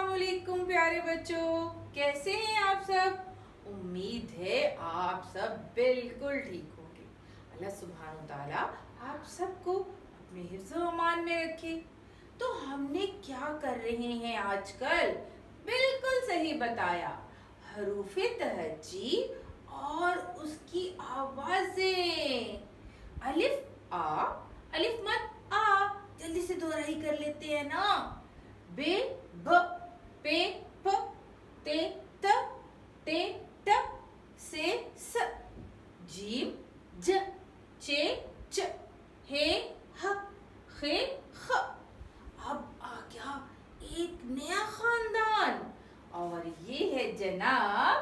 अस्सलामुअलैकुम प्यारे बच्चों, कैसे हैं आप सब। उम्मीद है आप सब बिल्कुल ठीक होंगे। अल्लाह सुब्हान ताला आप सबको अपने हिफ्ज़-ओ अमान में रखे। तो हमने क्या कर रहे हैं आजकल, बिल्कुल सही बताया, हरूफ़े तहज्जी और उसकी आवाजें। अलिफ आ, अलिफ मत आ, जल्दी से दोहराई कर लेते हैं ना। बे ब, पे प, ते त, टे ट, से स, जीम ज, चे च, हे ह, खे ख। अब आ गया एक नया खानदान और ये है जनाब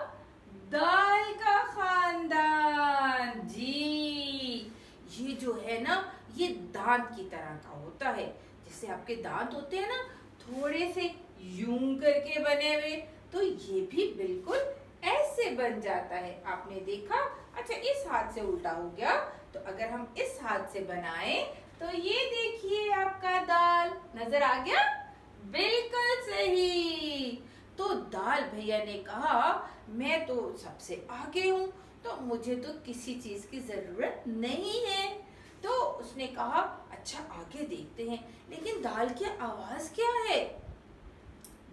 दाल का खानदान। जी, ये जो है ना, ये दांत की तरह का होता है। जैसे आपके दांत होते हैं ना, थोड़े से यूं करके बने हुए, तो ये भी बिल्कुल ऐसे बन जाता है। आपने देखा? अच्छा, इस हाथ से उल्टा हो गया, तो अगर हम इस हाथ से बनाएं तो ये देखिए आपका दाल नजर आ गया। बिल्कुल सही। तो दाल भैया ने कहा, मैं तो सबसे आगे हूं, तो मुझे तो किसी चीज की जरूरत नहीं है। तो उसने कहा, अच्छा आगे देखते हैं, लेकिन दाल की आवाज क्या है।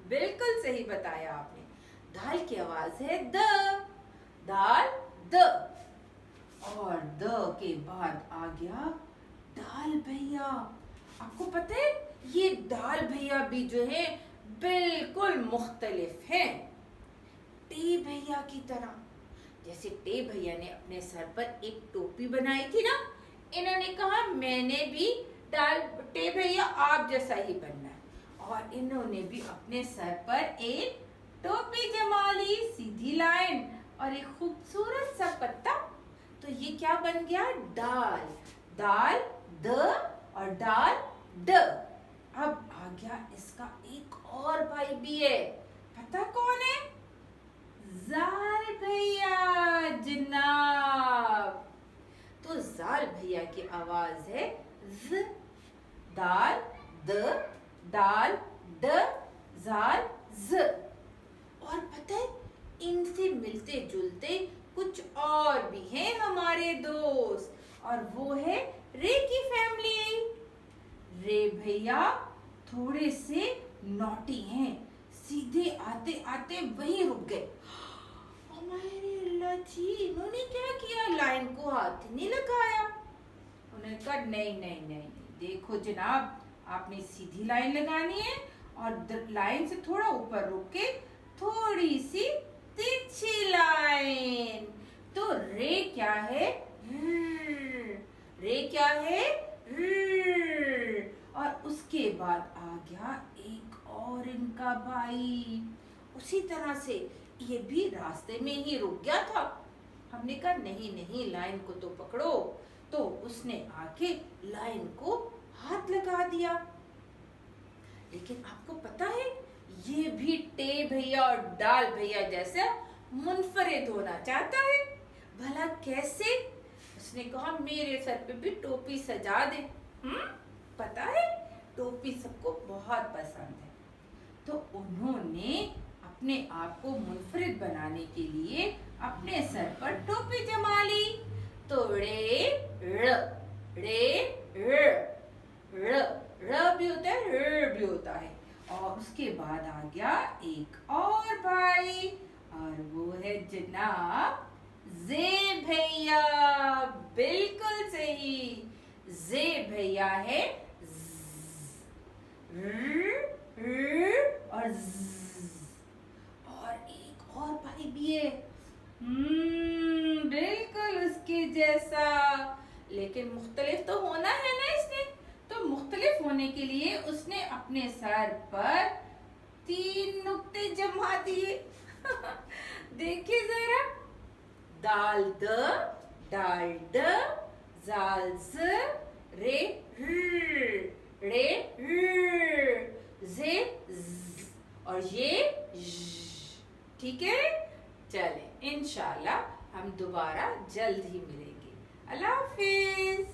बिल्कुल सही बताया आपने, दाल की आवाज है द। दाल द, और द के बाद आ गया दाल भैया। आपको पता है, ये दाल भैया भी जो है बिल्कुल मुख्तलिफ हैं टे भैया की तरह। जैसे टे भैया ने अपने सर पर एक टोपी बनाई थी ना, इन्होंने कहा मैंने भी टे भैया आप जैसा ही बनना है, और इन्होंने भी अपने सर पर एक टोपी जमा ली, सीधी लाइन और एक खूबसूरत सा पत्ता। तो ये क्या बन गया, दाल। दाल द और दाल ड। अब आ गया इसका एक और भाई भी है, पता कौन है, जाल भैया जनाब। तो जाल भैया की आवाज है ज। दाल द, दाल ड, जाल ज। और पता है, इनसे मिलते जुलते कुछ और भी हैं हमारे दोस्त, और वो है रे की फैमिली। रे भैया थोड़े से नॉटी हैं, सीधे आते आते वहीं रुक गए। हमारे अल्लाह जी, इन्होंने क्या किया, लाइन को हाथ नहीं लगाया। उन्होंने कहा नहीं नहीं नहीं, देखो जनाब, आपने सीधी लाइन लगानी है और लाइन से थोड़ा ऊपर रुक के थोड़ी सी तिरछी लाइन। तो रे क्या है, रे क्या है, और उसके बाद आ गया एक और इनका भाई। उसी तरह से ये भी रास्ते में ही रुक गया था। हमने कहा नहीं नहीं, लाइन को तो पकड़ो। तो उसने आके लाइन को हाथ लगा दिया। लेकिन आपको पता है, ये भी टे भैया और दाल भैया जैसा मुनफरिद होना चाहता है। भला कैसे? उसने कहा मेरे सर पे भी टोपी सजा दे। पता है, टोपी सबको बहुत पसंद है। तो उन्होंने अपने आप को मुनफरिद बनाने के लिए अपने सर पर टोपी जमा ली। तो रे र, रे र भी होता है, र भी होता है। और उसके बाद आ गया एक और भाई, और वो है जनाब जे भैया। बिल्कुल सही, जे भैया है और एक और भाई भी है, बिल्कुल उसके जैसा, लेकिन मुख्तलिफ तो होना है ना इसने। तो मुख्तलिफ होने के लिए उसने अपने सर पर 3 नुक्ते जमा दिए। देखिए जरा, दाल द, दाल ड, जाल ज, रे रे जे ज, और ये ज। ठीक है, चलें इंशाल्लाह हम दोबारा जल्द ही मिलेंगे। अल्लाह हाफिज।